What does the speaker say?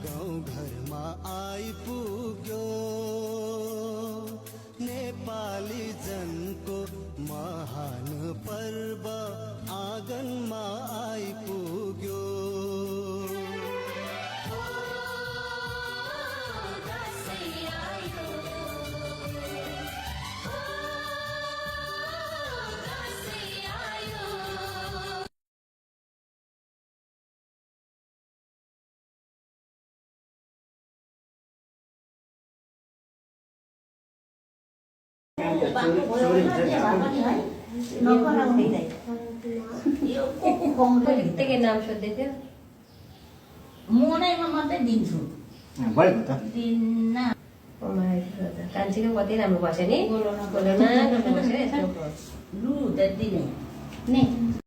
गाउँघरमा आइपुग्यो नेपाली जनको महान पर्व आँगनमा आइपुग्यो। के नाम सोध्दै थियो मोनाइमा मात्रै दिन्छु कान्छीको कति राम्रो भएछ नि बोलाउन बोल्न नगर्नु लु त दिने